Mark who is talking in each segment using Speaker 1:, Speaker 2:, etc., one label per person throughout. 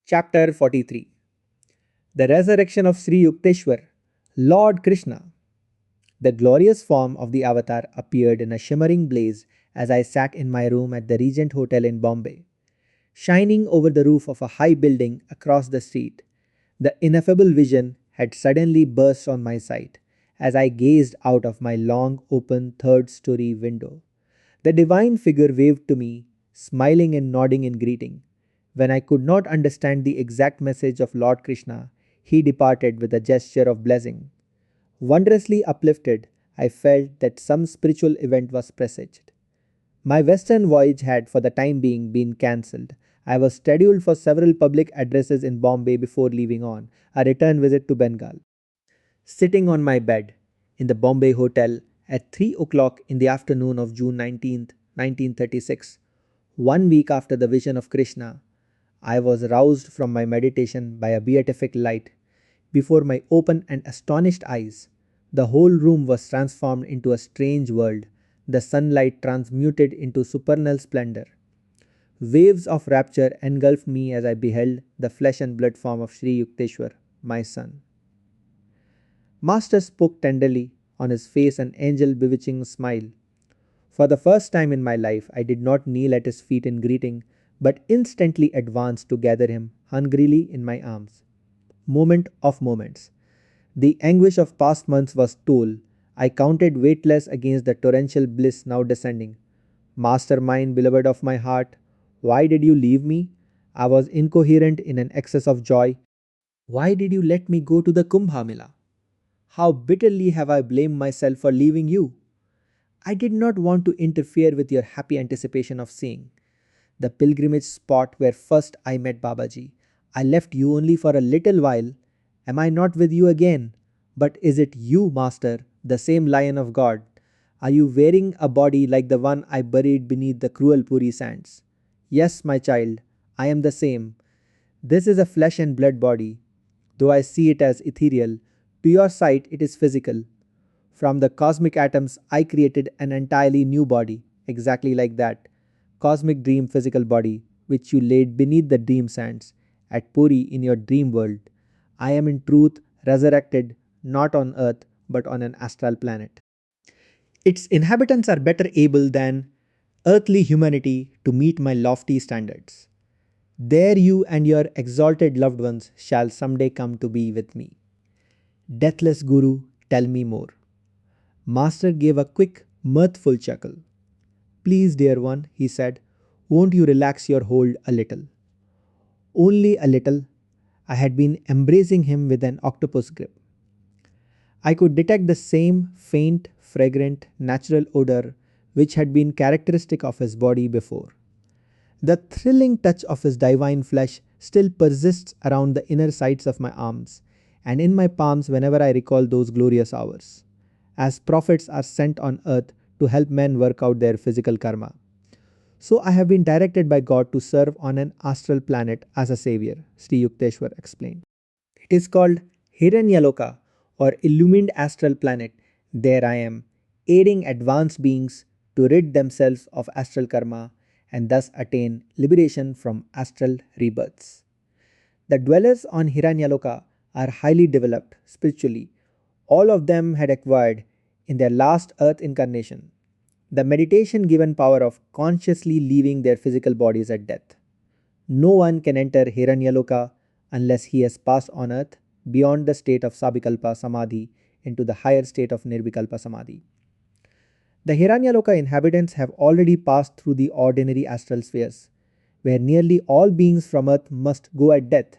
Speaker 1: Chapter 43. The Resurrection of Sri Yukteswar, Lord Krishna. The glorious form of the avatar appeared in a shimmering blaze as I sat in my room at the Regent Hotel in Bombay. Shining over the roof of a high building across the street, the ineffable vision had suddenly burst on my sight as I gazed out of my long open third story window. The divine figure waved to me, smiling and nodding in greeting. When I could not understand the exact message of Lord Krishna, he departed with a gesture of blessing. Wondrously uplifted, I felt that some spiritual event was presaged. My western voyage had, for the time being, been cancelled. I was scheduled for several public addresses in Bombay before leaving on a return visit to Bengal. Sitting on my bed in the Bombay hotel at 3 o'clock in the afternoon of June 19th, 1936, 1 week after the vision of Krishna, I was roused from my meditation by a beatific light. Before my open and astonished eyes, the whole room was transformed into a strange world, the sunlight transmuted into supernal splendor. Waves of rapture engulfed me as I beheld the flesh and blood form of Sri Yukteswar, my son. Master spoke tenderly, on his face an angel bewitching smile. For the first time in my life, I did not kneel at his feet in greeting, but instantly advanced to gather him hungrily in my arms. Moment of moments. The anguish of past months was toll. I counted weightless against the torrential bliss now descending. Master mine, beloved of my heart, why did you leave me? I was incoherent in an excess of joy. Why did you let me go to the Kumbh Mela? How bitterly have I blamed myself for leaving you? I did not want to interfere with your happy anticipation of seeing the pilgrimage spot where first I met Babaji. I left you only for a little while. Am I not with you again? But is it you, Master, the same Lion of God? Are you wearing a body like the one I buried beneath the cruel Puri sands? Yes, my child, I am the same. This is a flesh and blood body. Though I see it as ethereal, to your sight it is physical. From the cosmic atoms, I created an entirely new body, exactly like that cosmic dream physical body, which you laid beneath the dream sands at Puri in your dream world. I am in truth resurrected not on earth but on an astral planet. Its inhabitants are better able than earthly humanity to meet my lofty standards. There you and your exalted loved ones shall someday come to be with me. Deathless Guru, tell me more. Master gave a quick, mirthful chuckle. Please, dear one, he said, won't you relax your hold a little? Only a little. I had been embracing him with an octopus grip. I could detect the same faint, fragrant, natural odor which had been characteristic of his body before. The thrilling touch of his divine flesh still persists around the inner sides of my arms and in my palms whenever I recall those glorious hours, as prophets are sent on earth to help men work out their physical karma. So I have been directed by God to serve on an astral planet as a savior, Sri Yukteswar explained. It is called Hiranyaloka or illumined astral planet. There I am, aiding advanced beings to rid themselves of astral karma and thus attain liberation from astral rebirths. The dwellers on Hiranyaloka are highly developed spiritually. All of them had acquired, in their last earth incarnation, the meditation given power of consciously leaving their physical bodies at death. No one can enter Hiranyaloka unless he has passed on earth beyond the state of Sabikalpa Samadhi into the higher state of Nirvikalpa Samadhi. The Hiranyaloka inhabitants have already passed through the ordinary astral spheres, where nearly all beings from earth must go at death.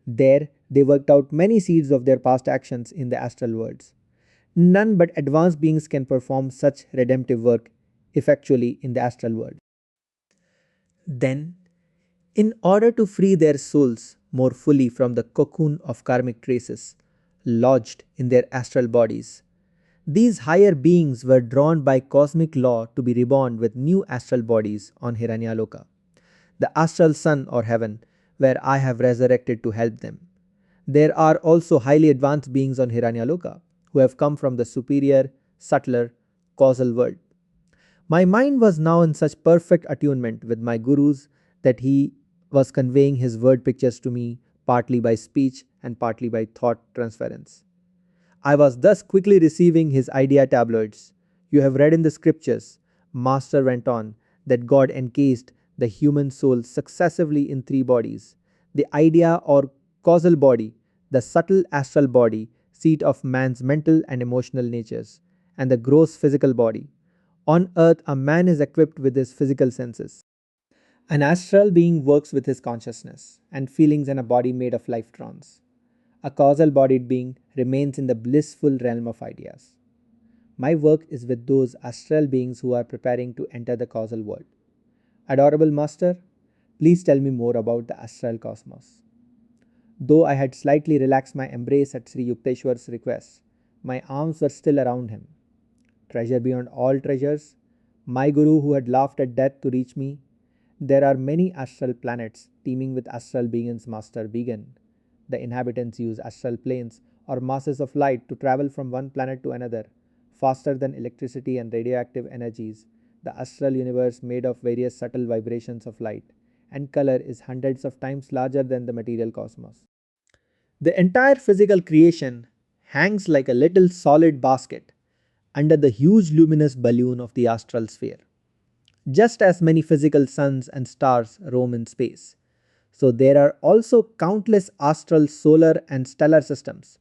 Speaker 1: There, they worked out many seeds of their past actions in the astral worlds. None but advanced beings can perform such redemptive work effectually in the astral world. Then, in order to free their souls more fully from the cocoon of karmic traces lodged in their astral bodies, these higher beings were drawn by cosmic law to be reborn with new astral bodies on Hiranyaloka, the astral sun or heaven, where I have resurrected to help them. There are also highly advanced beings on Hiranyaloka who have come from the superior, subtler, causal world. My mind was now in such perfect attunement with my gurus that he was conveying his word pictures to me, partly by speech and partly by thought transference. I was thus quickly receiving his idea tabloids. You have read in the scriptures, Master went on, that God encased the human soul successively in three bodies: the idea or causal body, the subtle astral body, seat of man's mental and emotional natures, and the gross physical body. On earth, a man is equipped with his physical senses. An astral being works with his consciousness and feelings in a body made of life trance. A causal bodied being remains in the blissful realm of ideas. My work is with those astral beings who are preparing to enter the causal world. Adorable Master, please tell me more about the astral cosmos. Though I had slightly relaxed my embrace at Sri Yukteswar's request, my arms were still around him. Treasure beyond all treasures, my Guru who had laughed at death to reach me. There are many astral planets teeming with astral beings, Master began. The inhabitants use astral planes or masses of light to travel from one planet to another, faster than electricity and radioactive energies. The astral universe, made of various subtle vibrations of light and color, is hundreds of times larger than the material cosmos. The entire physical creation hangs like a little solid basket under the huge luminous balloon of the astral sphere. Just as many physical suns and stars roam in space, so there are also countless astral solar and stellar systems.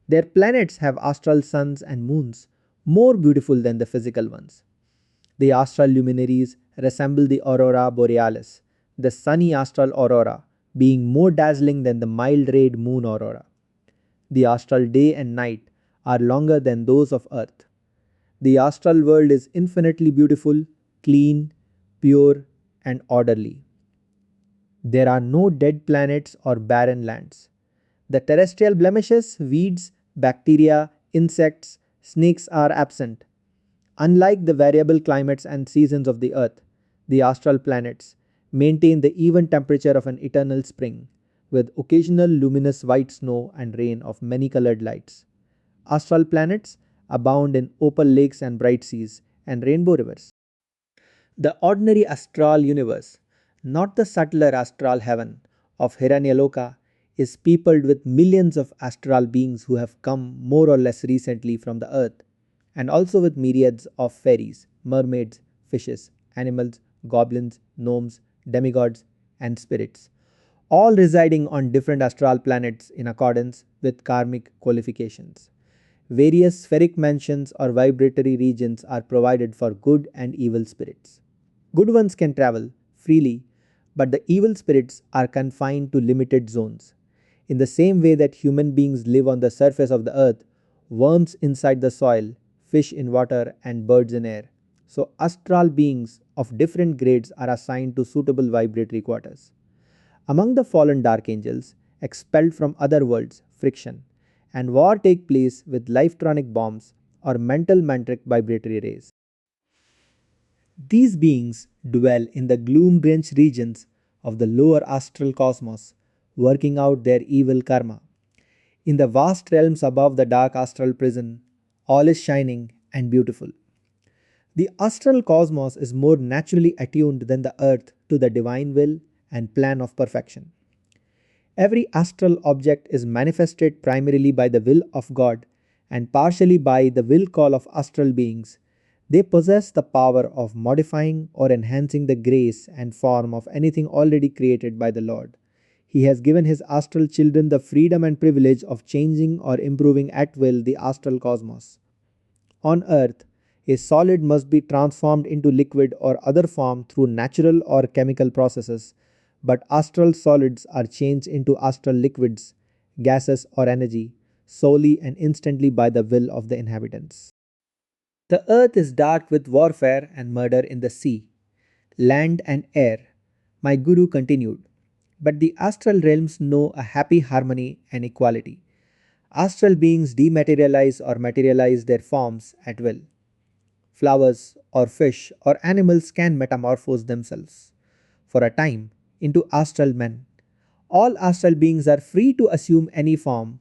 Speaker 1: Their planets have astral suns and moons more beautiful than the physical ones. The astral luminaries resemble the aurora borealis, the sunny astral aurora being more dazzling than the mild rayed moon aurora. The astral day and night are longer than those of earth. The astral world is infinitely beautiful, clean, pure, and orderly. There are no dead planets or barren lands. The terrestrial blemishes, weeds, bacteria, insects, snakes are absent. Unlike the variable climates and seasons of the earth, the astral planets maintain the even temperature of an eternal spring, with occasional luminous white snow and rain of many colored lights. Astral planets abound in opal lakes and bright seas and rainbow rivers. The ordinary astral universe, not the subtler astral heaven of Hiranyaloka, is peopled with millions of astral beings who have come more or less recently from the earth, and also with myriads of fairies, mermaids, fishes, animals, goblins, gnomes, demigods, and spirits, all residing on different astral planets in accordance with karmic qualifications. Various spheric mansions or vibratory regions are provided for good and evil spirits. Good ones can travel freely, but the evil spirits are confined to limited zones. In the same way that human beings live on the surface of the earth, worms inside the soil, fish in water, and birds in air, so astral beings of different grades are assigned to suitable vibratory quarters. Among the fallen dark angels, expelled from other worlds, friction and war take place with life-tronic bombs or mental mantric vibratory rays. These beings dwell in the gloom-drenched regions of the lower astral cosmos, working out their evil karma. In the vast realms above the dark astral prison, all is shining and beautiful. The astral cosmos is more naturally attuned than the earth to the divine will and plan of perfection. Every astral object is manifested primarily by the will of God and partially by the will call of astral beings. They possess the power of modifying or enhancing the grace and form of anything already created by the Lord. He has given his astral children the freedom and privilege of changing or improving at will the astral cosmos. On earth, a solid must be transformed into liquid or other form through natural or chemical processes, but astral solids are changed into astral liquids, gases, or energy solely and instantly by the will of the inhabitants. The earth is dark with warfare and murder in the sea, land, and air, my Guru continued. But the astral realms know a happy harmony and equality. Astral beings dematerialize or materialize their forms at will. Flowers or fish or animals can metamorphose themselves, for a time, into astral men. All astral beings are free to assume any form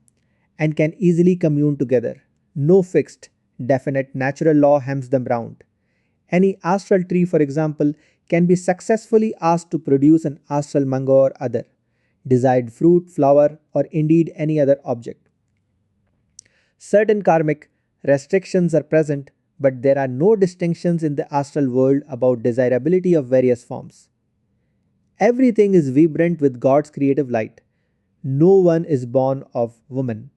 Speaker 1: and can easily commune together. No fixed, definite natural law hems them round. Any astral tree, for example, can be successfully asked to produce an astral manga or other, desired fruit, flower, or indeed any other object. Certain karmic restrictions are present, but there are no distinctions in the astral world about desirability of various forms. Everything is vibrant with God's creative light. No one is born of woman.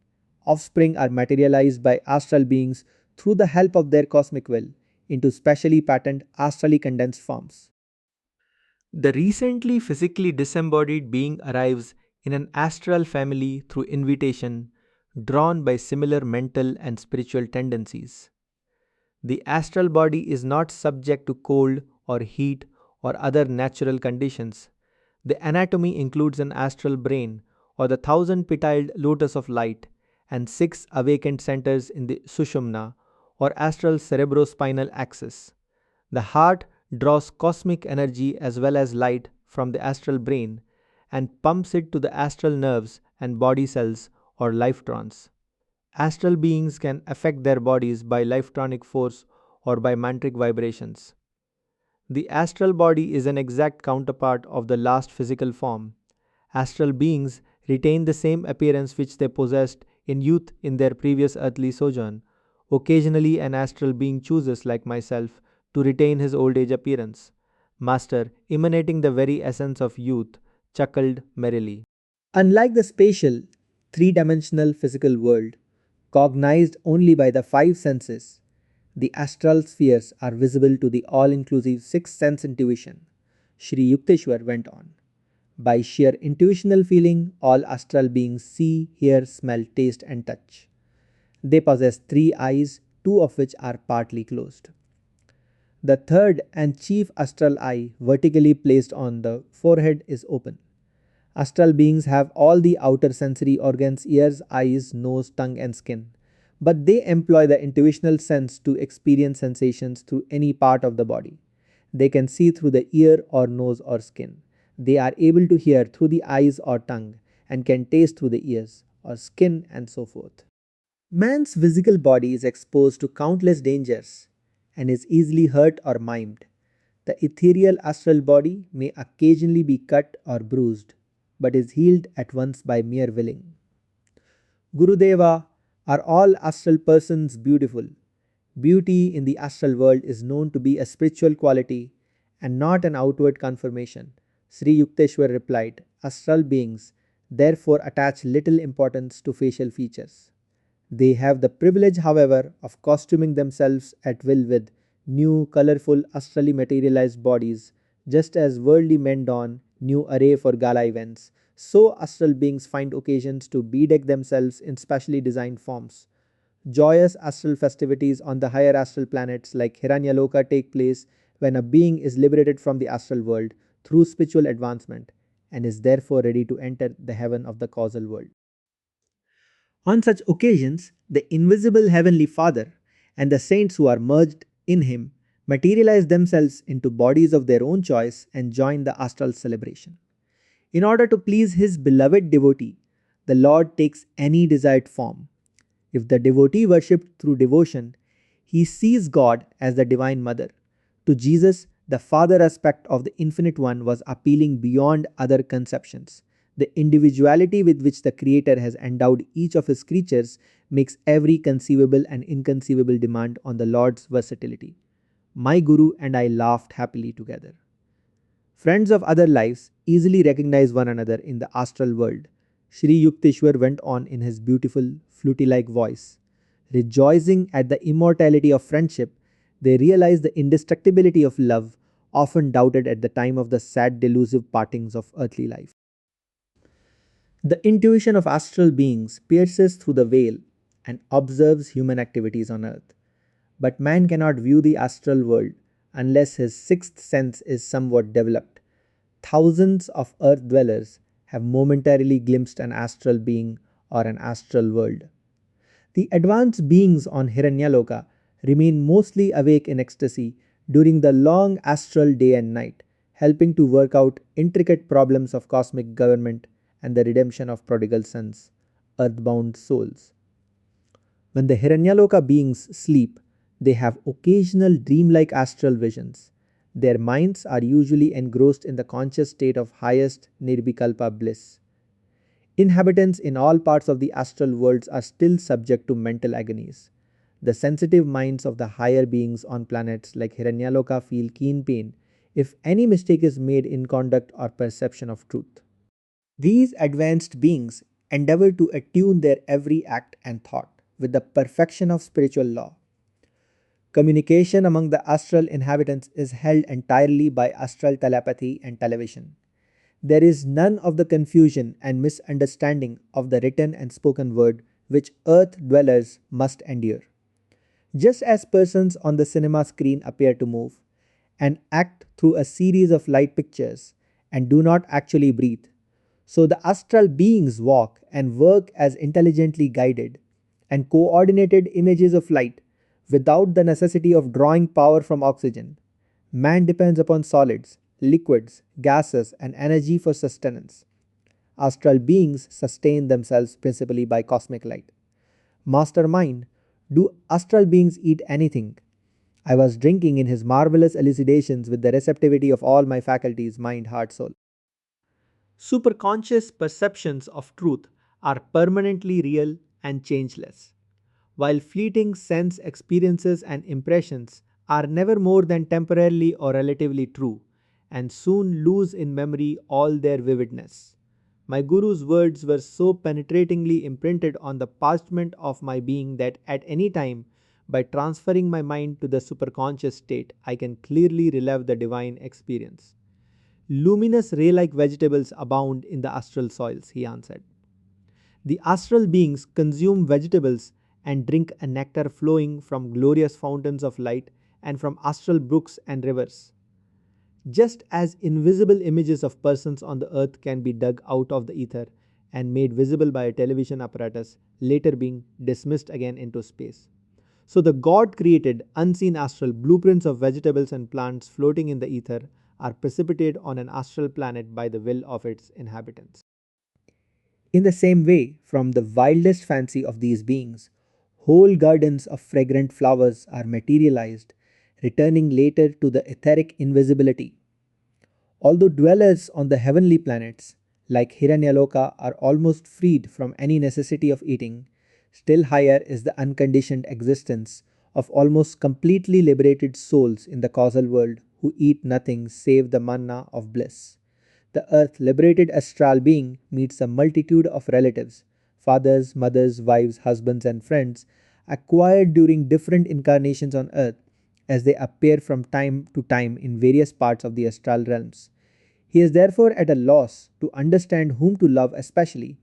Speaker 1: Offspring are materialized by astral beings through the help of their cosmic will into specially patterned astrally condensed forms. The recently physically disembodied being arrives in an astral family through invitation, drawn by similar mental and spiritual tendencies. The astral body is not subject to cold or heat or other natural conditions. The anatomy includes an astral brain or the thousand petaled lotus of light and six awakened centers in the Sushumna or astral cerebrospinal axis. The heart draws cosmic energy as well as light from the astral brain and pumps it to the astral nerves and body cells or lifetrons. Astral beings can affect their bodies by lifetronic force or by mantric vibrations. The astral body is an exact counterpart of the last physical form. Astral beings retain the same appearance which they possessed in youth in their previous earthly sojourn. Occasionally, an astral being chooses, like myself, to retain his old age appearance. Master, emanating the very essence of youth, chuckled merrily. Unlike the spatial, three dimensional physical world, cognized only by the five senses, the astral spheres are visible to the all inclusive sixth sense intuition. Sri Yukteswar went on. By sheer intuitional feeling, all astral beings see, hear, smell, taste, and touch. They possess three eyes, two of which are partly closed. The third and chief astral eye, vertically placed on the forehead, is open. Astral beings have all the outer sensory organs ears, eyes, nose, tongue, and skin. But they employ the intuitional sense to experience sensations through any part of the body. They can see through the ear or nose or skin. They are able to hear through the eyes or tongue and can taste through the ears or skin and so forth. Man's physical body is exposed to countless dangers and is easily hurt or maimed. The ethereal astral body may occasionally be cut or bruised, but is healed at once by mere willing. Gurudeva, are all astral persons beautiful? Beauty in the astral world is known to be a spiritual quality and not an outward conformation. Sri Yukteswar replied, astral beings therefore attach little importance to facial features. They have the privilege, however, of costuming themselves at will with new, colorful, astrally materialized bodies, just as worldly men don new array for gala events. So astral beings find occasions to bedeck themselves in specially designed forms. Joyous astral festivities on the higher astral planets like Hiranyaloka take place when a being is liberated from the astral world through spiritual advancement and is therefore ready to enter the heaven of the causal world. On such occasions, the invisible Heavenly Father and the saints who are merged in Him materialize themselves into bodies of their own choice and join the astral celebration. In order to please His beloved devotee, the Lord takes any desired form. If the devotee worshipped through devotion, he sees God as the Divine Mother. To Jesus, the Father aspect of the Infinite One was appealing beyond other conceptions. The individuality with which the Creator has endowed each of His creatures makes every conceivable and inconceivable demand on the Lord's versatility. My Guru and I laughed happily together. Friends of other lives easily recognize one another in the astral world. Sri Yukteswar went on in his beautiful, fluty-like voice. Rejoicing at the immortality of friendship, they realize the indestructibility of love, often doubted at the time of the sad delusive partings of earthly life. The intuition of astral beings pierces through the veil and observes human activities on earth. But man cannot view the astral world unless his sixth sense is somewhat developed. Thousands of earth dwellers have momentarily glimpsed an astral being or an astral world. The advanced beings on Hiranyaloka remain mostly awake in ecstasy during the long astral day and night, helping to work out intricate problems of cosmic government and the redemption of prodigal sons, earthbound souls. When the Hiranyaloka beings sleep, they have occasional dreamlike astral visions. Their minds are usually engrossed in the conscious state of highest nirvikalpa bliss. Inhabitants in all parts of the astral worlds are still subject to mental agonies. The sensitive minds of the higher beings on planets like Hiranyaloka feel keen pain if any mistake is made in conduct or perception of truth. These advanced beings endeavor to attune their every act and thought with the perfection of spiritual law. Communication among the astral inhabitants is held entirely by astral telepathy and television. There is none of the confusion and misunderstanding of the written and spoken word which earth dwellers must endure. Just as persons on the cinema screen appear to move and act through a series of light pictures and do not actually breathe, so the astral beings walk and work as intelligently guided and coordinated images of light without the necessity of drawing power from oxygen. Man depends upon solids, liquids, gases, and energy for sustenance. Astral beings sustain themselves principally by cosmic light. Mastermind, do astral beings eat anything? I was drinking in his marvelous elucidations with the receptivity of all my faculties, mind, heart, soul. Superconscious perceptions of truth are permanently real and changeless, while fleeting sense experiences and impressions are never more than temporarily or relatively true, and soon lose in memory all their vividness. My Guru's words were so penetratingly imprinted on the parchment of my being that at any time, by transferring my mind to the superconscious state, I can clearly relive the divine experience. Luminous ray like vegetables abound in the astral soils, he answered. The astral beings consume vegetables and drink a nectar flowing from glorious fountains of light and from astral brooks and rivers. Just as invisible images of persons on the earth can be dug out of the ether and made visible by a television apparatus, later being dismissed again into space. So the God created unseen astral blueprints of vegetables and plants floating in the ether are precipitated on an astral planet by the will of its inhabitants. In the same way, from the wildest fancy of these beings, whole gardens of fragrant flowers are materialized, returning later to the etheric invisibility. Although dwellers on the heavenly planets, like Hiranyaloka, are almost freed from any necessity of eating, still higher is the unconditioned existence of almost completely liberated souls in the causal world who eat nothing save the manna of bliss. The earth liberated astral being meets a multitude of relatives, fathers, mothers, wives, husbands, and friends, acquired during different incarnations on earth as they appear from time to time in various parts of the astral realms. He is therefore at a loss to understand whom to love especially.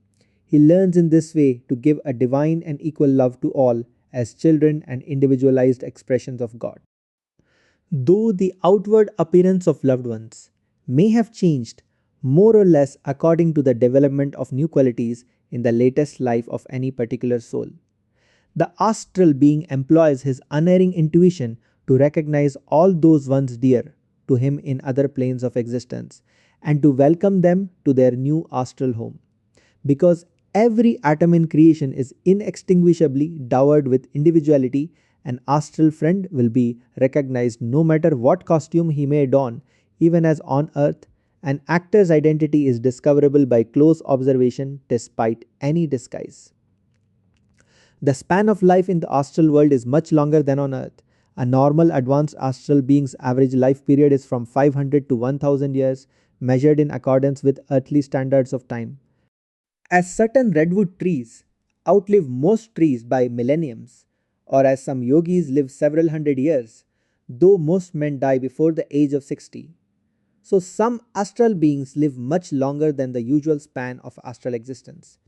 Speaker 1: He learns in this way to give a divine and equal love to all as children and individualized expressions of God. Though the outward appearance of loved ones may have changed more or less according to the development of new qualities in the latest life of any particular soul, the astral being employs his unerring intuition to recognize all those ones dear to him in other planes of existence and to welcome them to their new astral home. Because every atom in creation is inextinguishably dowered with individuality, an astral friend will be recognized no matter what costume he may don, even as on earth. An actor's identity is discoverable by close observation despite any disguise. The span of life in the astral world is much longer than on earth. A normal advanced astral being's average life period is from 500 to 1000 years, measured in accordance with earthly standards of time. As certain redwood trees outlive most trees by millenniums, or as some yogis live several hundred years, though most men die before the age of 60, so some astral beings live much longer than the usual span of astral existence.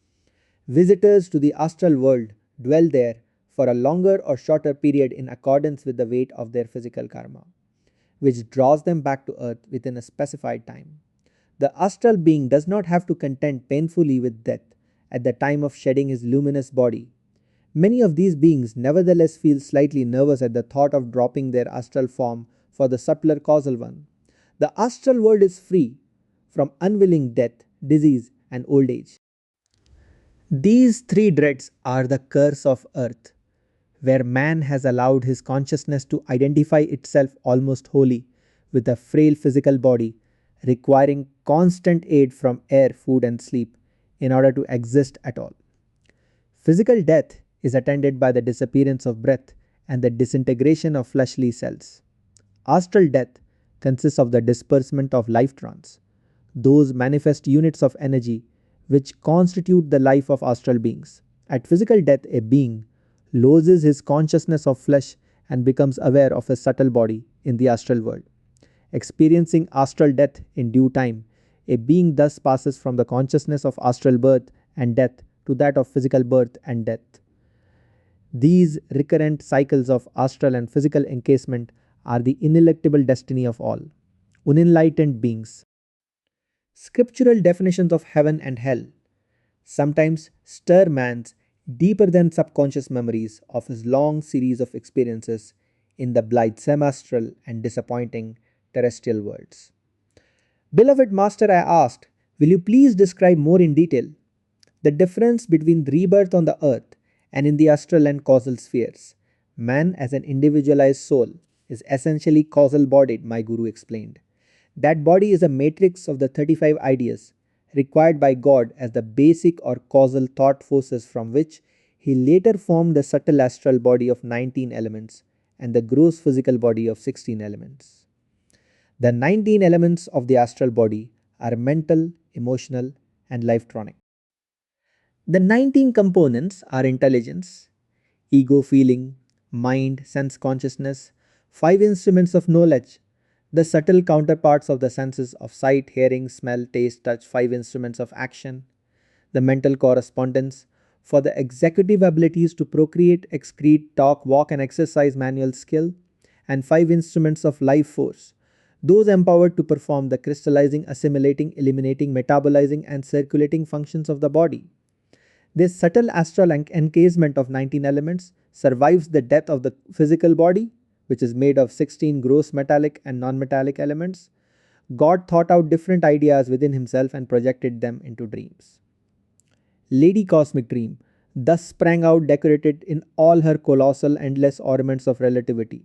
Speaker 1: Visitors to the astral world dwell there for a longer or shorter period in accordance with the weight of their physical karma, which draws them back to earth within a specified time. The astral being does not have to contend painfully with death at the time of shedding his luminous body. Many of these beings nevertheless feel slightly nervous at the thought of dropping their astral form for the subtler causal one. The astral world is free from unwilling death, disease, and old age. These three dreads are the curse of earth, where man has allowed his consciousness to identify itself almost wholly with a frail physical body, requiring constant aid from air, food, and sleep in order to exist at all. Physical death is attended by the disappearance of breath and the disintegration of fleshly cells. Astral death consists of the disbursement of life trance, those manifest units of energy which constitute the life of astral beings. At physical death, a being loses his consciousness of flesh and becomes aware of his subtle body in the astral world. Experiencing astral death in due time, a being thus passes from the consciousness of astral birth and death to that of physical birth and death. These recurrent cycles of astral and physical encasement are the ineluctable destiny of all unenlightened beings. Scriptural definitions of heaven and hell sometimes stir man's deeper than subconscious memories of his long series of experiences in the blithe semastral and disappointing terrestrial worlds. Beloved Master, I asked, will you please describe more in detail the difference between rebirth on the earth and in the astral and causal spheres? Man, as an individualized soul, is essentially causal bodied, my Guru explained. That body is a matrix of the 35 ideas required by God as the basic or causal thought forces from which he later formed the subtle astral body of 19 elements and the gross physical body of 16 elements. The 19 elements of the astral body are mental, emotional, and lifetronic. The 19 components are intelligence, ego feeling, mind, sense consciousness, 5 instruments of knowledge, the subtle counterparts of the senses of sight, hearing, smell, taste, touch, 5 instruments of action, the mental correspondence for the executive abilities to procreate, excrete, talk, walk, and exercise manual skill, and 5 instruments of life force, those empowered to perform the crystallizing, assimilating, eliminating, metabolizing, and circulating functions of the body. This subtle astral encasement of 19 elements survives the death of the physical body, which is made of 16 gross metallic and non-metallic elements. God thought out different ideas within himself and projected them into dreams. Lady Cosmic Dream thus sprang out decorated in all her colossal endless ornaments of relativity.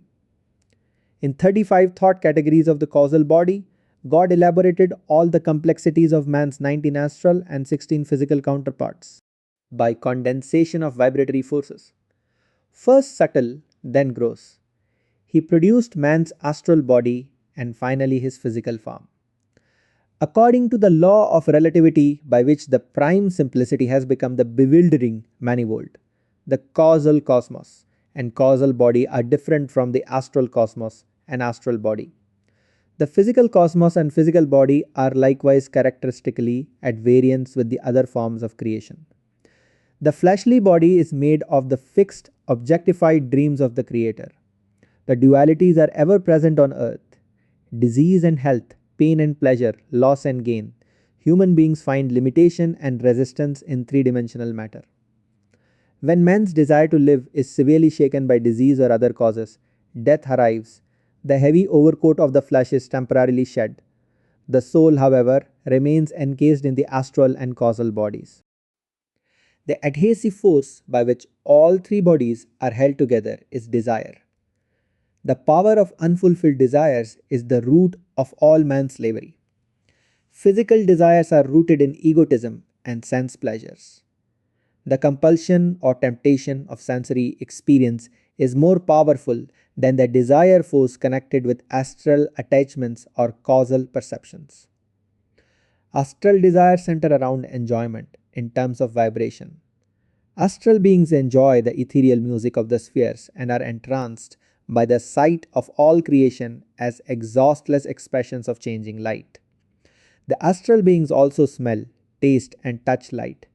Speaker 1: In 35 thought categories of the causal body, God elaborated all the complexities of man's 19 astral and 16 physical counterparts by condensation of vibratory forces. First subtle, then gross. He produced man's astral body and finally his physical form. According to the law of relativity by which the prime simplicity has become the bewildering manifold, the causal cosmos and causal body are different from the astral cosmos and astral body. The physical cosmos and physical body are likewise characteristically at variance with the other forms of creation. The fleshly body is made of the fixed, objectified dreams of the Creator. The dualities are ever present on earth. Disease and health, pain and pleasure, loss and gain. Human beings find limitation and resistance in three-dimensional matter. When man's desire to live is severely shaken by disease or other causes, death arrives. The heavy overcoat of the flesh is temporarily shed. The soul, however, remains encased in the astral and causal bodies. The adhesive force by which all three bodies are held together is desire. The power of unfulfilled desires is the root of all man's slavery. Physical desires are rooted in egotism and sense pleasures. The compulsion or temptation of sensory experience is more powerful than the desire force connected with astral attachments or causal perceptions. Astral desires center around enjoyment in terms of vibration. Astral beings enjoy the ethereal music of the spheres and are entranced by the sight of all creation as exhaustless expressions of changing light. The astral beings also smell, taste, and touch light.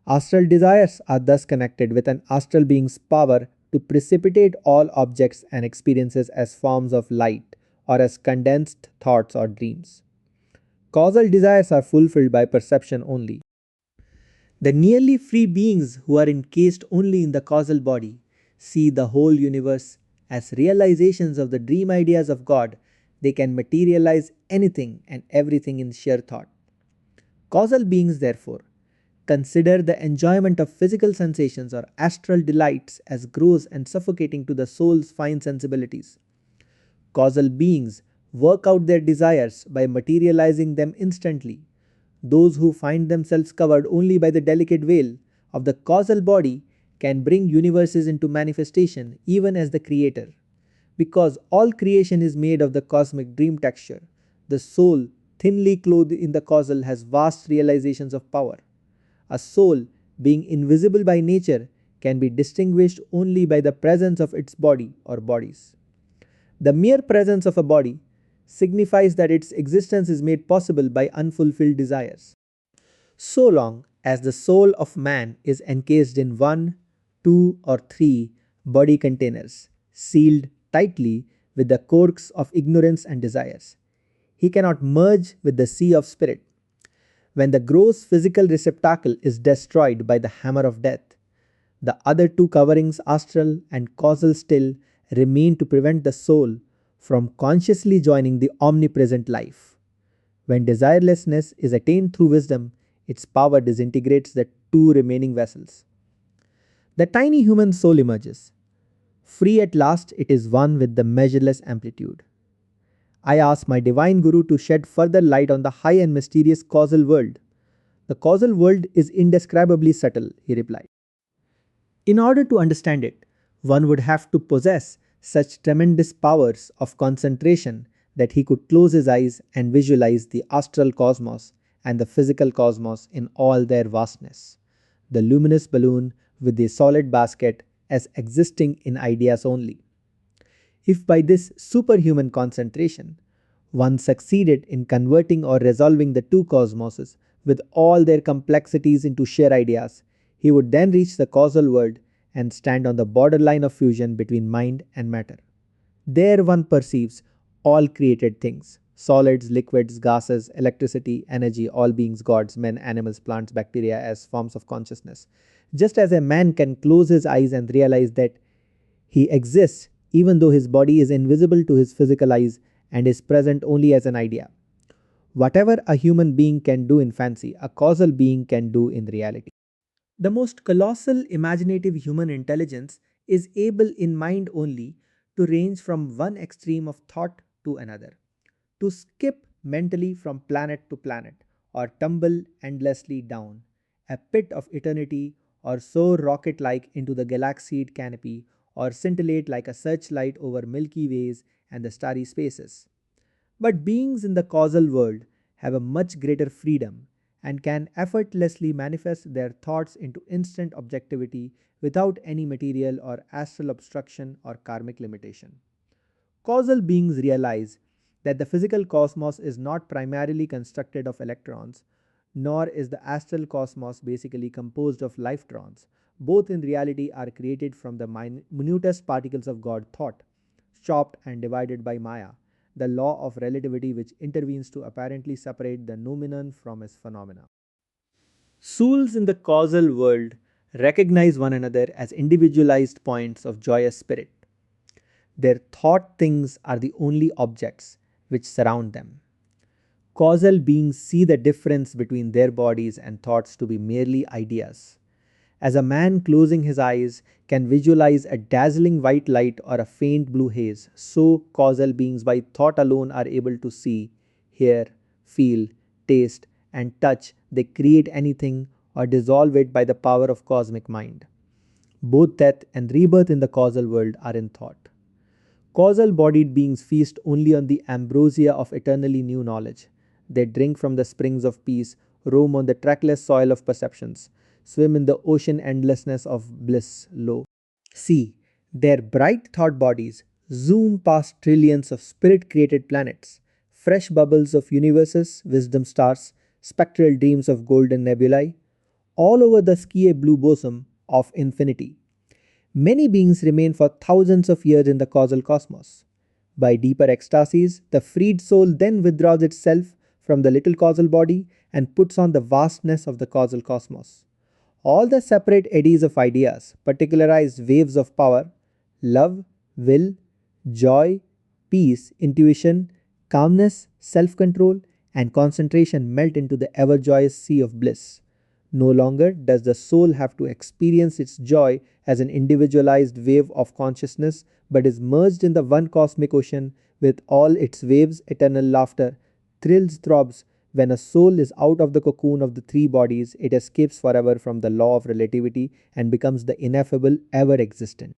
Speaker 1: Astral desires are thus connected with an astral being's power to precipitate all objects and experiences as forms of light or as condensed thoughts or dreams. Causal desires are fulfilled by perception only. The nearly free beings who are encased only in the causal body see the whole universe as realizations of the dream ideas of God. They can materialize anything and everything in sheer thought. Causal beings, therefore, consider the enjoyment of physical sensations or astral delights as gross and suffocating to the soul's fine sensibilities. Causal beings work out their desires by materializing them instantly. Those who find themselves covered only by the delicate veil of the causal body can bring universes into manifestation even as the creator. Because all creation is made of the cosmic dream texture, the soul, thinly clothed in the causal, has vast realizations of power. A soul, being invisible by nature, can be distinguished only by the presence of its body or bodies. The mere presence of a body signifies that its existence is made possible by unfulfilled desires. So long as the soul of man is encased in one, two, or three body containers, sealed tightly with the corks of ignorance and desires, he cannot merge with the sea of spirit. When the gross physical receptacle is destroyed by the hammer of death, the other two coverings, astral and causal, still remain to prevent the soul from consciously joining the omnipresent life. When desirelessness is attained through wisdom, its power disintegrates the two remaining vessels. The tiny human soul emerges. Free at last, it is one with the measureless amplitude. I ask my divine Guru to shed further light on the high and mysterious causal world. The causal world is indescribably subtle, he replied. In order to understand it, one would have to possess such tremendous powers of concentration that he could close his eyes and visualize the astral cosmos and the physical cosmos in all their vastness. The luminous balloon with the solid basket as existing in ideas only. If by this superhuman concentration one succeeded in converting or resolving the two cosmoses with all their complexities into sheer ideas, he would then reach the causal world and stand on the borderline of fusion between mind and matter. There one perceives all created things: solids, liquids, gases, electricity, energy, all beings, gods, men, animals, plants, bacteria as forms of consciousness. Just as a man can close his eyes and realize that he exists even though his body is invisible to his physical eyes and is present only as an idea. Whatever a human being can do in fancy, a causal being can do in reality. The most colossal imaginative human intelligence is able in mind only to range from one extreme of thought to another, to skip mentally from planet to planet, or tumble endlessly down a pit of eternity, or soar rocket like into the galaxied canopy, or scintillate like a searchlight over Milky Ways and the starry spaces. But beings in the causal world have a much greater freedom and can effortlessly manifest their thoughts into instant objectivity without any material or astral obstruction or karmic limitation. Causal beings realize that the physical cosmos is not primarily constructed of electrons, nor is the astral cosmos basically composed of lifetrons. Both in reality are created from the minutest particles of God thought, chopped and divided by Maya, the law of relativity which intervenes to apparently separate the noumenon from its phenomena. Souls in the causal world recognize one another as individualized points of joyous spirit. Their thought things are the only objects which surround them. Causal beings see the difference between their bodies and thoughts to be merely ideas. As a man closing his eyes can visualize a dazzling white light or a faint blue haze, so causal beings by thought alone are able to see, hear, feel, taste, and touch. They create anything or dissolve it by the power of cosmic mind. Both death and rebirth in the causal world are in thought. Causal bodied beings feast only on the ambrosia of eternally new knowledge. They drink from the springs of peace, roam on the trackless soil of perceptions, swim in the ocean endlessness of bliss low. See, their bright thought bodies zoom past trillions of spirit created planets, fresh bubbles of universes, wisdom stars, spectral dreams of golden nebulae, all over the sky blue bosom of infinity. Many beings remain for thousands of years in the causal cosmos. By deeper ecstasies, the freed soul then withdraws itself from the little causal body and puts on the vastness of the causal cosmos. All the separate eddies of ideas, particularized waves of power, love, will, joy, peace, intuition, calmness, self control, and concentration melt into the ever joyous sea of bliss. No longer does the soul have to experience its joy as an individualized wave of consciousness, but is merged in the one cosmic ocean with all its waves, eternal laughter, thrills, throbs. When a soul is out of the cocoon of the three bodies, it escapes forever from the law of relativity and becomes the ineffable, ever existent.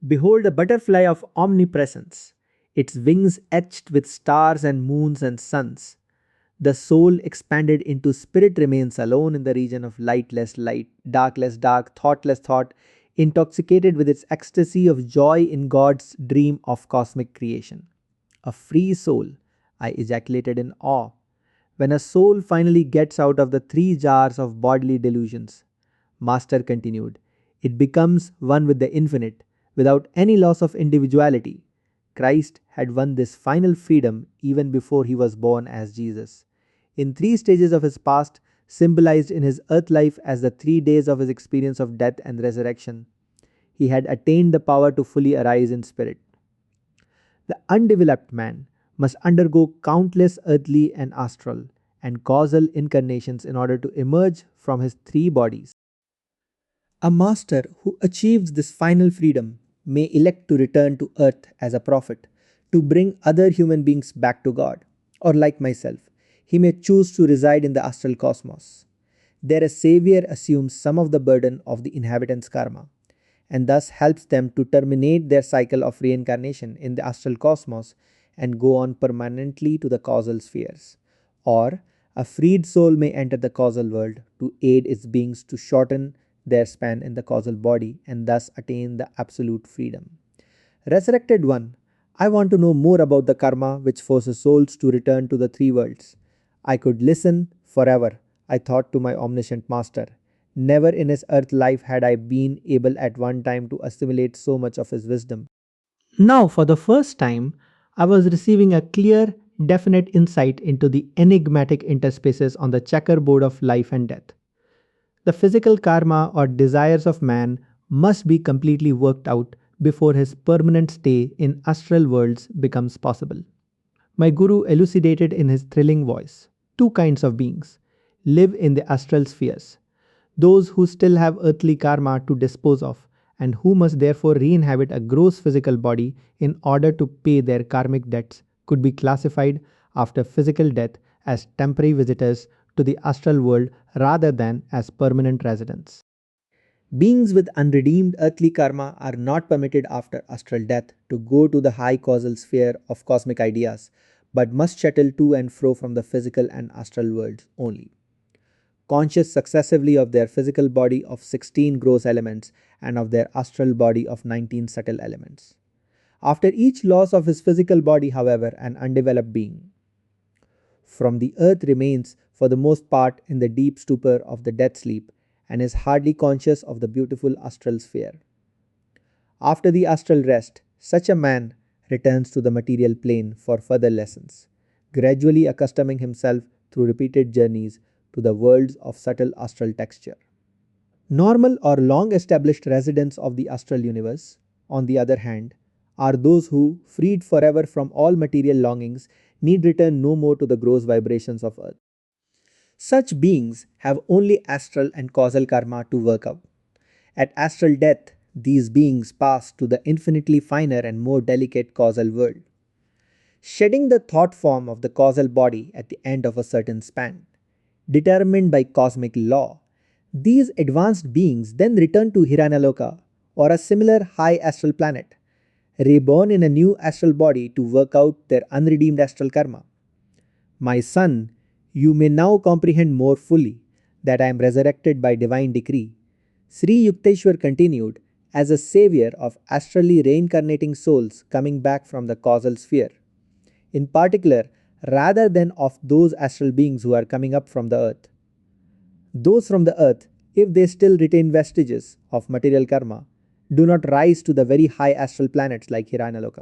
Speaker 1: Behold a butterfly of omnipresence, its wings etched with stars and moons and suns. The soul expanded into spirit remains alone in the region of lightless light, darkless dark, thoughtless thought, intoxicated with its ecstasy of joy in God's dream of cosmic creation. A free soul, I ejaculated in awe. When a soul finally gets out of the three jars of bodily delusions, Master continued, it becomes one with the infinite, without any loss of individuality. Christ had won this final freedom even before he was born as Jesus. In three stages of his past, symbolized in his earth life as the 3 days of his experience of death and resurrection, he had attained the power to fully arise in spirit. The undeveloped man must undergo countless earthly and astral and causal incarnations in order to emerge from his three bodies. A master who achieves this final freedom may elect to return to earth as a prophet to bring other human beings back to God, or like myself, he may choose to reside in the astral cosmos. There, a savior assumes some of the burden of the inhabitants' karma and thus helps them to terminate their cycle of reincarnation in the astral cosmos and go on permanently to the causal spheres. Or a freed soul may enter the causal world to aid its beings to shorten their span in the causal body and thus attain the absolute freedom. Resurrected one, I want to know more about the karma which forces souls to return to the three worlds. I could listen forever, I thought to my omniscient master. Never in his earth life had I been able at one time to assimilate so much of his wisdom. Now, for the first time, I was receiving a clear, definite insight into the enigmatic interspaces on the checkerboard of life and death. The physical karma or desires of man must be completely worked out before his permanent stay in astral worlds becomes possible. My guru elucidated in his thrilling voice. Two kinds of beings live in the astral spheres: those who still have earthly karma to dispose of, and who must therefore re inhabit a gross physical body in order to pay their karmic debts, could be classified after physical death as temporary visitors to the astral world rather than as permanent residents. Beings with unredeemed earthly karma are not permitted after astral death to go to the high causal sphere of cosmic ideas, but must shuttle to and fro from the physical and astral worlds only, conscious successively of their physical body of 16 gross elements and of their astral body of 19 subtle elements. After each loss of his physical body, however, an undeveloped being from the earth remains for the most part in the deep stupor of the death sleep and is hardly conscious of the beautiful astral sphere. After the astral rest, such a man returns to the material plane for further lessons, gradually accustoming himself through repeated journeys to the worlds of subtle astral texture. Normal or long established residents of the astral universe, on the other hand, are those who, freed forever from all material longings, need return no more to the gross vibrations of earth. Such beings have only astral and causal karma to work out. At astral death, these beings pass to the infinitely finer and more delicate causal world, shedding the thought form of the causal body at the end of a certain span, determined by cosmic law. These advanced beings then return to Hiranaloka or a similar high astral planet, reborn in a new astral body to work out their unredeemed astral karma. My son, you may now comprehend more fully that I am resurrected by divine decree. Sri Yukteswar continued, as a savior of astrally reincarnating souls coming back from the causal sphere. In particular, rather than of those astral beings who are coming up from the earth. Those from the earth, if they still retain vestiges of material karma, do not rise to the very high astral planets like Hiranaloka.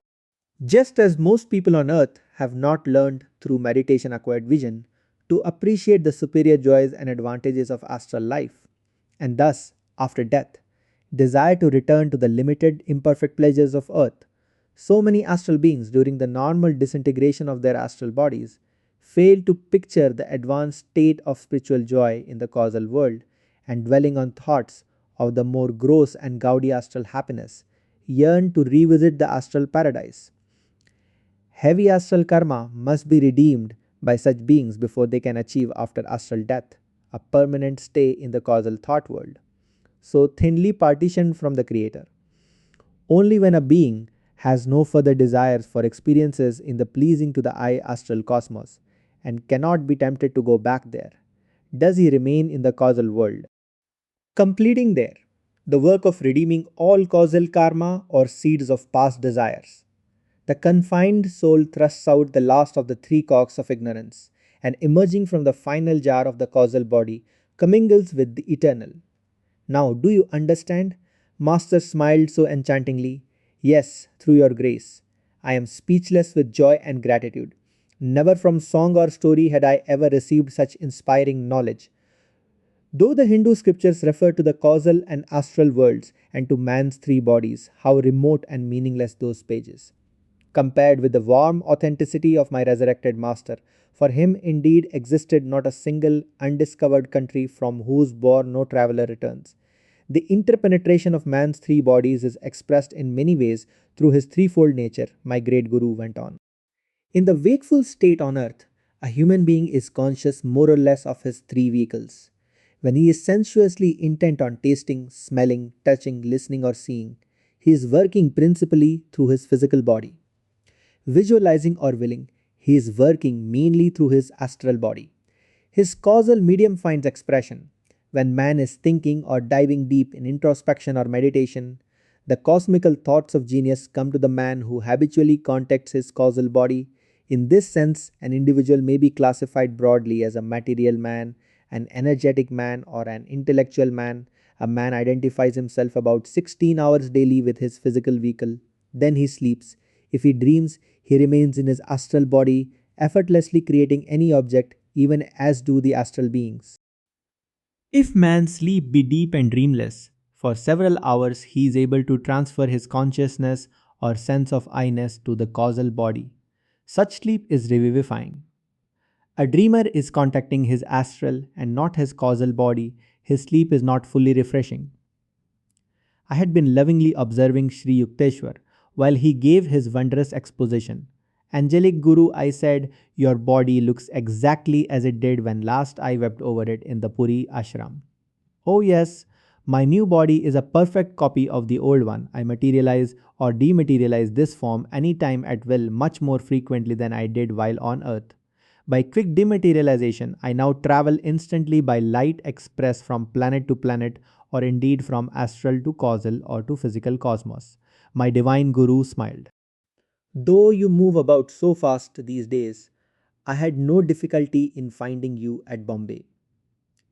Speaker 1: Just as most people on earth have not learned through meditation acquired vision to appreciate the superior joys and advantages of astral life, and thus, after death, desire to return to the limited, imperfect pleasures of earth, so many astral beings during the normal disintegration of their astral bodies fail to picture the advanced state of spiritual joy in the causal world, and dwelling on thoughts of the more gross and gaudy astral happiness, yearn to revisit the astral paradise. Heavy astral karma must be redeemed by such beings before they can achieve after astral death a permanent stay in the causal thought world, so thinly partitioned from the Creator. Only when a being has no further desires for experiences in the pleasing to the eye astral cosmos and cannot be tempted to go back there, does he remain in the causal world, completing there the work of redeeming all causal karma or seeds of past desires. The confined soul thrusts out the last of the three cocks of ignorance, and emerging from the final jar of the causal body, commingles with the eternal. Now, do you understand? Master smiled so enchantingly. Yes, through your grace. I am speechless with joy and gratitude. Never from song or story had I ever received such inspiring knowledge. Though the Hindu scriptures refer to the causal and astral worlds and to man's three bodies, how remote and meaningless those pages, compared with the warm authenticity of my resurrected master. For him indeed existed not a single undiscovered country from whose bourne no traveller returns. The interpenetration of man's three bodies is expressed in many ways through his threefold nature, my great Guru went on. In the wakeful state on earth, a human being is conscious more or less of his three vehicles. When he is sensuously intent on tasting, smelling, touching, listening, or seeing, he is working principally through his physical body. Visualizing or willing, he is working mainly through his astral body. His causal medium finds expression when man is thinking or diving deep in introspection or meditation. The cosmical thoughts of genius come to the man who habitually contacts his causal body. In this sense, an individual may be classified broadly as a material man, an energetic man, or an intellectual man. A man identifies himself about 16 hours daily with his physical vehicle. Then he sleeps. If he dreams, he remains in his astral body, effortlessly creating any object, even as do the astral beings. If man's sleep be deep and dreamless, for several hours he is able to transfer his consciousness or sense of I-ness to the causal body. Such sleep is revivifying. A dreamer is contacting his astral and not his causal body. His sleep is not fully refreshing. I had been lovingly observing Sri Yukteswar while he gave his wondrous exposition. Angelic Guru, I said, your body looks exactly as it did when last I wept over it in the Puri ashram. Oh, yes, my new body is a perfect copy of the old one. I materialize or dematerialize this form anytime at will, much more frequently than I did while on earth. By quick dematerialization, I now travel instantly by light express from planet to planet, or indeed from astral to causal or to physical cosmos. My divine Guru smiled. Though you move about so fast these days, I had no difficulty in finding you at Bombay.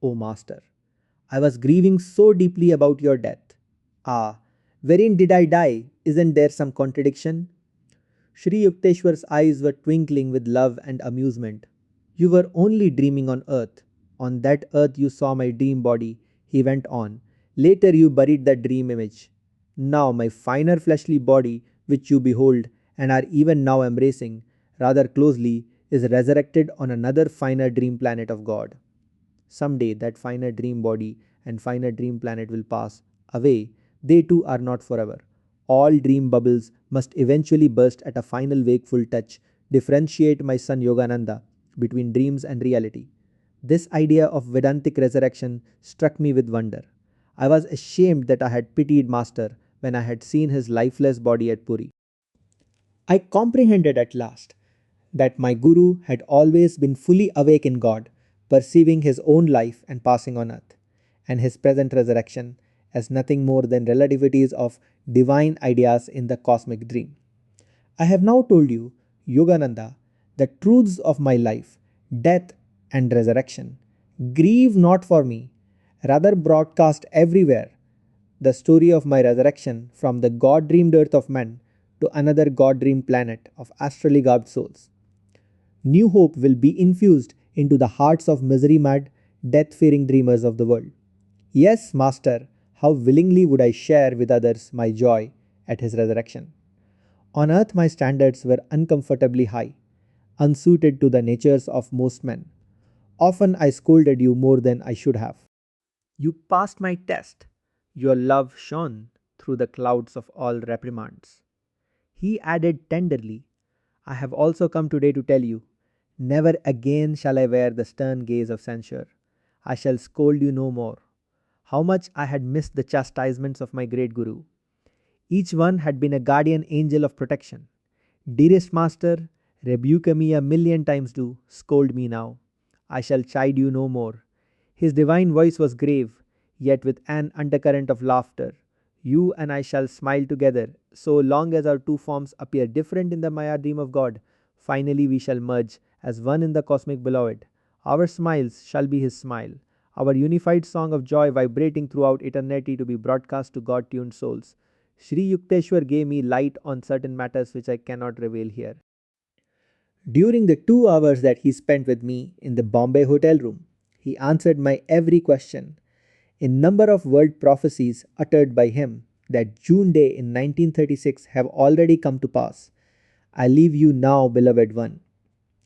Speaker 1: O Master, I was grieving so deeply about your death. Ah, wherein did I die? Isn't there some contradiction? Sri Yukteswar's eyes were twinkling with love and amusement. You were only dreaming on earth. On that earth you saw my dream body, he went on. Later you buried that dream image. Now my finer fleshly body, which you behold and are even now embracing rather closely, is resurrected on another finer dream planet of God. Some day that finer dream body and finer dream planet will pass away. They too are not forever. All dream bubbles must eventually burst at a final wakeful touch. Differentiate, my son Yogananda, between dreams and reality. This idea of Vedantic resurrection struck me with wonder. I was ashamed that I had pitied Master when I had seen his lifeless body at Puri. I comprehended at last that my Guru had always been fully awake in God, perceiving his own life and passing on earth, and his present resurrection as nothing more than relativities of divine ideas in the cosmic dream. I have now told you, Yogananda, the truths of my life, death, and resurrection. Grieve not for me, rather broadcast everywhere the story of my resurrection from the God dreamed earth of men to another God dreamed planet of astrally garbed souls. New hope will be infused into the hearts of misery mad, death fearing dreamers of the world. Yes, Master, how willingly would I share with others my joy at his resurrection. On earth, my standards were uncomfortably high. unsuited to the natures of most men. Often I scolded you more than I should have. You passed my test. Your love shone through the clouds of all reprimands. He added tenderly, I have also come today to tell you, never again shall I wear the stern gaze of censure. I shall scold you no more. How much I had missed the chastisements of my great Guru. Each one had been a guardian angel of protection. Dearest master, rebuke me a million times do, scold me now. I shall chide you no more. His divine voice was grave, yet with an undercurrent of laughter. You and I shall smile together, so long as our two forms appear different in the Maya dream of God. Finally, we shall merge as one in the cosmic beloved. Our smiles shall be his smile, our unified song of joy vibrating throughout eternity to be broadcast to God tuned souls. Sri Yukteswar gave me light on certain matters which I cannot reveal here. During the 2 hours that he spent with me in the Bombay hotel room, he answered my every question. A number of world prophecies uttered by him that June day in 1936 have already come to pass. I leave you now, beloved one.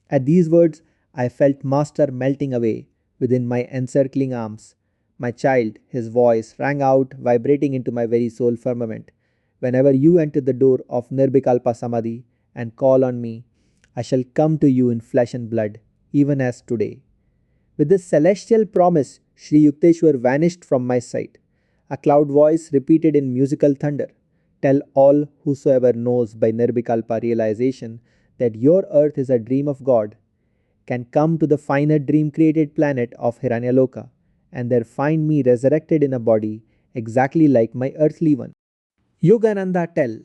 Speaker 1: At these words, I felt Master melting away within my encircling arms. My child, his voice rang out, vibrating into my very soul firmament. Whenever you enter the door of Nirbikalpa Samadhi and call on me, I shall come to you in flesh and blood, even as today. With this celestial promise, Sri Yukteswar vanished from my sight. A cloud voice repeated in musical thunder, tell all whosoever knows by Nirbikalpa realization that your earth is a dream of God, can come to the finer dream created planet of Hiranyaloka, and there find me resurrected in a body exactly like my earthly one. Yogananda tell,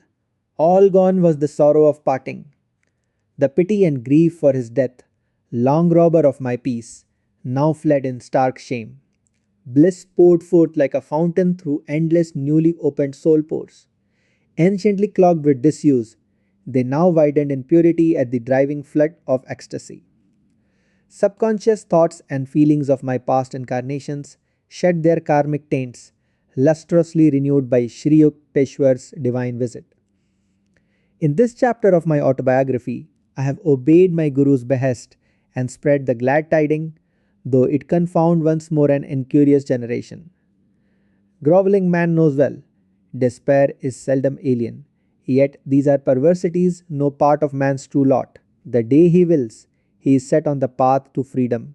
Speaker 1: all gone was the sorrow of parting, the pity and grief for his death, long robber of my peace, now fled in stark shame. Bliss poured forth like a fountain through endless newly opened soul pores. Anciently clogged with disuse, they now widened in purity at the driving flood of ecstasy. Subconscious thoughts and feelings of my past incarnations shed their karmic taints, lustrously renewed by Sri Yukteswar's divine visit. In this chapter of my autobiography, I have obeyed my Guru's behest and spread the glad tiding, though it confound once more an incurious generation. Grovelling man knows well, despair is seldom alien, yet these are perversities no part of man's true lot. The day he wills, he is set on the path to freedom.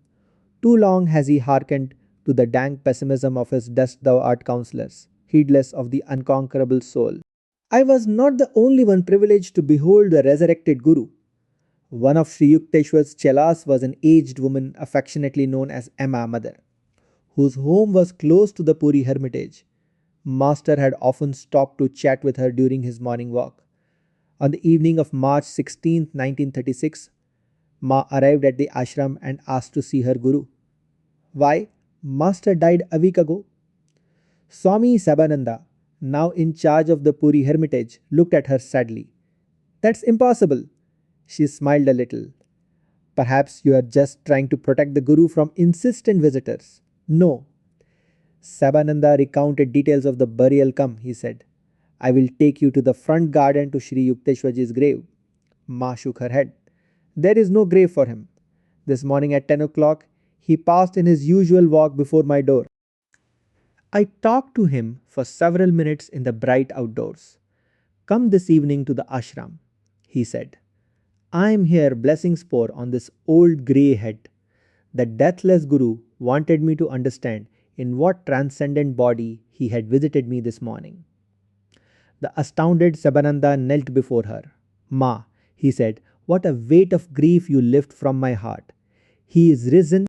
Speaker 1: Too long has he hearkened to the dank pessimism of his dust thou art counselors, heedless of the unconquerable soul. I was not the only one privileged to behold the resurrected Guru. One of Sri Yukteswar's chelas was an aged woman affectionately known as Emma Mother, whose home was close to the Puri hermitage. Master had often stopped to chat with her during his morning walk. On the evening of March 16, 1936, Ma arrived at the ashram and asked to see her Guru. Why? Master died a week ago. Swami Sabananda, now in charge of the Puri hermitage, looked at her sadly. That's impossible. She smiled a little. Perhaps you are just trying to protect the Guru from insistent visitors. No. Sabananda recounted details of the burial. Come, he said. I will take you to the front garden to Sri Yukteswarji's grave. Ma shook her head. There is no grave for him. This morning at 10 o'clock, he passed in his usual walk before my door. I talked to him for several minutes in the bright outdoors. Come this evening to the ashram, he said. I am here blessing spore on this old grey head. The deathless Guru wanted me to understand in what transcendent body he had visited me this morning. The astounded Sabananda knelt before her. Ma, he said, what a weight of grief you lift from my heart. He is risen